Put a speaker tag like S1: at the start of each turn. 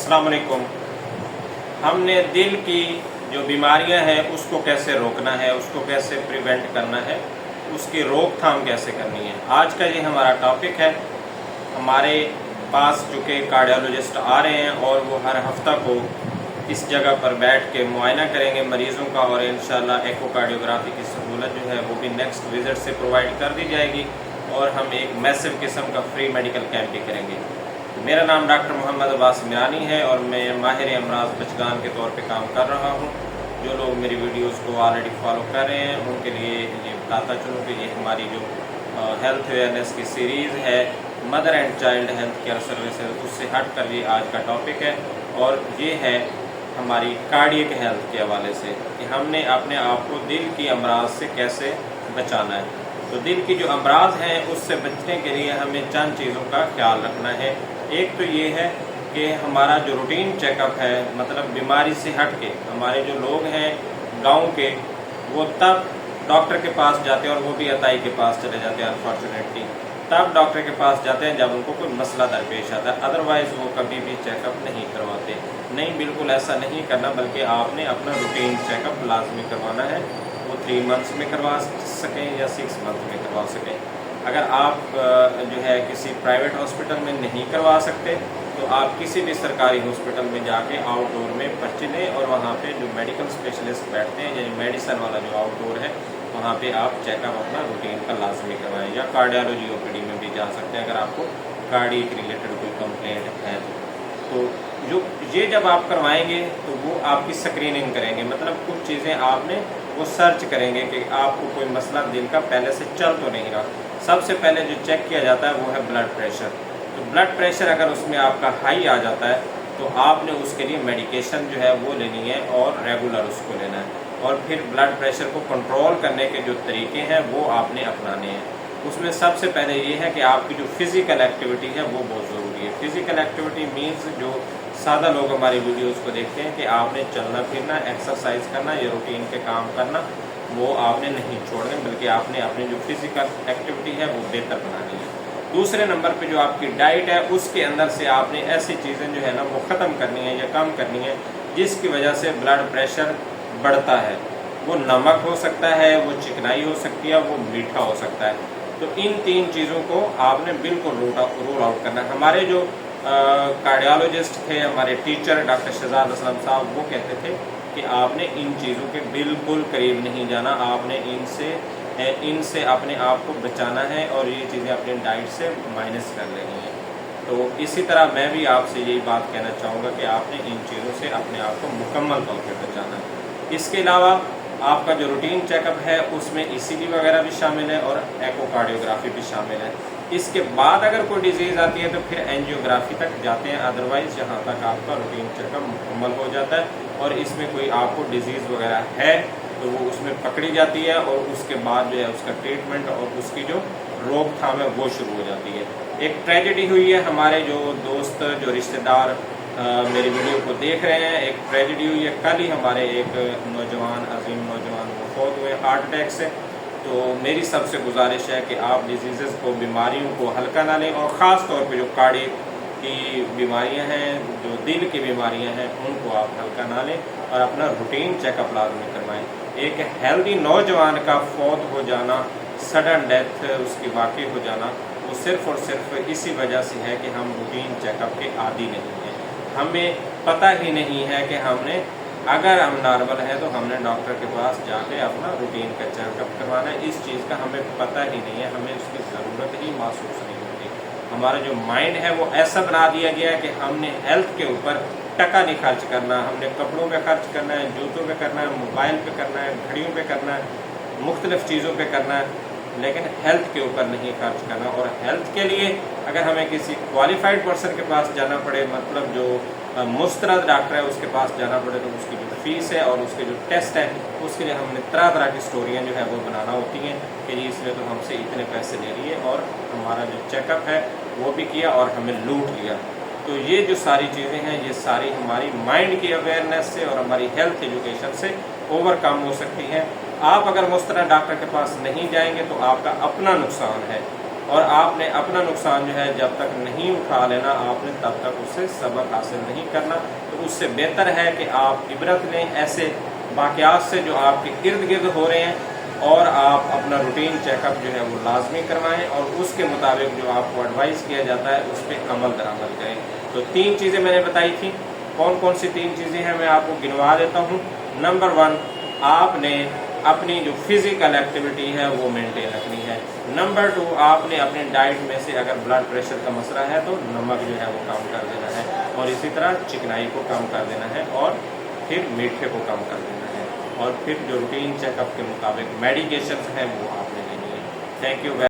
S1: अस्सलाम वालेकुम। हमने दिल की जो बीमारियां हैं उसको कैसे रोकना है, उसको कैसे प्रिवेंट करना है, उसकी रोकथाम कैसे करनी है, आज का ये हमारा टॉपिक है। हमारे पास जो कि कार्डियोलॉजिस्ट आ रहे हैं और वो हर हफ्ता को इस जगह पर बैठ के मुआयना करेंगे मरीज़ों का, और इंशाल्लाह एकोकार्डियोग्राफी की सहूलत जो है वो भी नेक्स्ट विज़िट से प्रोवाइड कर दी जाएगी, और हम एक मैसिव किस्म का फ्री मेडिकल कैंप भी करेंगे। मेरा नाम डॉक्टर मोहम्मद अब्बास मिरानी है और मैं माहिर अमराज बचगान के तौर पे काम कर रहा हूँ। जो लोग मेरी वीडियोस को ऑलरेडी फॉलो कर रहे हैं उनके लिए ये बताता चलूँ कि ये हमारी जो हेल्थ अवेयरनेस की सीरीज़ है mother and child health care services, उससे हट कर ये आज का टॉपिक है, और ये है हमारी कार्डियक हेल्थ के हवाले से कि हमने अपने आप को दिल की अमराज से कैसे बचाना है। तो दिल की जो अमराज हैं उससे बचने के लिए हमें चंद चीज़ों का ख्याल रखना है। एक तो ये है कि हमारा जो रूटीन चेकअप है, मतलब बीमारी से हट के हमारे जो लोग हैं गांव के, वो तब डॉक्टर के पास जाते हैं, और वो भी अताई के पास चले जाते हैं अनफॉर्चुनेटली, तब डॉक्टर के पास जाते हैं जब उनको कोई मसला दरपेश आता है। अदरवाइज़ वो कभी भी चेकअप नहीं करवाते। नहीं, बिल्कुल ऐसा नहीं करना, बल्कि आपने अपना रूटीन चेकअप लाजमी करवाना है। वो 3 मंथ्स में करवा सकें या 6 मंथ में करवा सकें। अगर आप जो है किसी प्राइवेट हॉस्पिटल में नहीं करवा सकते तो आप किसी भी सरकारी हॉस्पिटल में जाके आउटडोर में पर्ची लें, और वहाँ पे जो मेडिकल स्पेशलिस्ट बैठते हैं, या मेडिसिन वाला जो आउटडोर है, वहाँ पे आप चेकअप अपना रूटीन का लाजमी करवाएं। या कार्डियोलॉजी ओपीडी में भी जा सकते हैं अगर आपको कार्डियक रिलेटेड कोई कंप्लेंट है। तो जो ये जब आप करवाएंगे तो वो आपकी स्क्रीनिंग करेंगे, मतलब कुछ चीज़ें आपने वो सर्च करेंगे कि आपको कोई मसला दिल का पहले से चल तो नहीं रहा। सबसे पहले जो चेक किया जाता है वो है ब्लड प्रेशर। तो ब्लड प्रेशर अगर उसमें आपका हाई आ जाता है तो आपने उसके लिए मेडिकेशन जो है वो लेनी है और रेगुलर उसको लेना है, और फिर ब्लड प्रेशर को कंट्रोल करने के जो तरीके हैं वो आपने अपनाने हैं। उसमें सबसे पहले ये है कि आपकी जो फिज़िकल एक्टिविटी है वो बहुत ज़रूरी है। फिज़िकल एक्टिविटी मीन्स जो सादा लोग हमारी वीडियोस को देखते हैं कि आपने चलना फिरना, एक्सरसाइज करना, या रूटीन के काम करना, वो आपने नहीं छोड़ना, बल्कि आपने अपनी जो फिज़िकल एक्टिविटी है वो बेहतर बनानी है। दूसरे नंबर पे जो आपकी डाइट है उसके अंदर से आपने ऐसी चीज़ें जो है ना वो ख़त्म करनी है या कम करनी है जिसकी वजह से ब्लड प्रेशर बढ़ता है। वो नमक हो सकता है, वो चिकनाई हो सकती है, वो मीठा हो सकता है। तो इन 3 चीज़ों को आपने बिल्कुल रूल आउट करना है। हमारे जो कार्डियोलॉजिस्ट थे, हमारे टीचर डॉक्टर शहजाद असलम साहब, वो कहते थे कि आपने इन चीज़ों के बिल्कुल करीब नहीं जाना, आपने इनसे अपने आप को बचाना है, और ये चीज़ें अपनी डाइट से माइनस कर लेनी है। तो इसी तरह मैं भी आपसे यही बात कहना चाहूँगा कि आपने इन चीज़ों से अपने आप को मुकम्मल तौर पर बचाना है। इसके अलावा आपका जो रूटीन चेकअप है उसमें ईसीजी वगैरह भी शामिल है और एकोकार्डियोग्राफी भी शामिल है। इसके बाद अगर कोई डिजीज़ आती है तो फिर एंजियोग्राफी तक जाते हैं। अदरवाइज़ यहाँ तक आपका रूटीन चेकअप मुकम्मल हो जाता है, और इसमें कोई आपको डिजीज़ वगैरह है तो वो उसमें पकड़ी जाती है, और उसके बाद जो है उसका ट्रीटमेंट और उसकी जो रोकथाम है वो शुरू हो जाती है। एक ट्रेजेडी हुई है, हमारे जो दोस्त जो रिश्तेदार मेरी वीडियो को देख रहे हैं, एक ट्रेजेडी हुई है। कल ही हमारे एक नौजवान, अजीम नौजवान वो फौत हुए हार्ट अटैक से। तो मेरी सबसे गुजारिश है कि आप डिजीज़ को, बीमारियों को हल्का ना लें, और ख़ास तौर पे जो कार्डियक की बीमारियां हैं, जो दिल की बीमारियां हैं, उनको आप हल्का ना लें और अपना रूटीन चेकअप लाजमी करवाएं। एक हेल्दी नौजवान का फौत हो जाना, सडन डेथ उसकी वाक़ई हो जाना, वो सिर्फ़ और सिर्फ इसी वजह से है कि हम रूटीन चेकअप के आदी नहीं हैं। हमें पता ही नहीं है कि हमने, अगर हम नॉर्मल हैं तो हमने डॉक्टर के पास जाके अपना रूटीन का चेकअप करवाना है। इस चीज़ का हमें पता ही नहीं है, हमें उसकी ज़रूरत ही महसूस नहीं होती। हमारा जो माइंड है वो ऐसा बना दिया गया है कि हमने हेल्थ के ऊपर टका नहीं खर्च करना, हमने कपड़ों पे खर्च करना है, जूतों पे करना है, मोबाइल पे करना है, घड़ियों पे करना है, मुख्तलिफ़ चीज़ों पे करना है, लेकिन हेल्थ के ऊपर नहीं खर्च करना। और हेल्थ के लिए अगर हमें किसी क्वालिफाइड पर्सन के पास जाना पड़े, मतलब जो मुस्तरद डॉक्टर है उसके पास जाना पड़े, तो उसकी जो फ़ीस है और उसके जो टेस्ट है उसके लिए हमने तरह तरह की स्टोरियाँ जो है वो बनाना होती हैं कि जी इसने तो हमसे इतने पैसे ले लिए और हमारा जो चेकअप है वो भी किया और हमें लूट लिया। तो ये जो सारी चीज़ें हैं ये सारी हमारी माइंड की अवेयरनेस से और हमारी हेल्थ एजुकेशन से ओवरकम हो सकती हैं। आप अगर मुस्तरद डॉक्टर के पास नहीं जाएंगे तो आपका अपना नुकसान है। اور آپ نے اپنا نقصان جو ہے جب تک نہیں اٹھا لینا آپ نے تب تک اس سے سبق حاصل نہیں کرنا۔ تو اس سے بہتر ہے کہ آپ عبرت لیں ایسے واقعات سے جو آپ کے ارد گرد ہو رہے ہیں، اور آپ اپنا روٹین چیک اپ جو ہے وہ لازمی کروائیں، اور اس کے مطابق جو آپ کو ایڈوائز کیا جاتا ہے اس پہ عمل درآمد کریں۔ تو 3 چیزیں میں نے بتائی تھیں، کون کون سی 3 چیزیں ہیں میں آپ کو گنوا دیتا ہوں۔ نمبر 1، آپ نے اپنی جو فزیکل ایکٹیویٹی ہے وہ مینٹین رکھنی ہے۔ نمبر 2، آپ نے اپنے ڈائٹ میں سے اگر بلڈ پریشر کا مسئلہ ہے تو نمک جو ہے وہ کم کر دینا ہے، اور اسی طرح چکنائی کو کم کر دینا ہے، اور پھر میٹھے کو کم کر دینا ہے، اور پھر جو روٹین چیک اپ کے مطابق میڈیکیشنز ہیں وہ آپ نے لینی ہے۔ Thank you.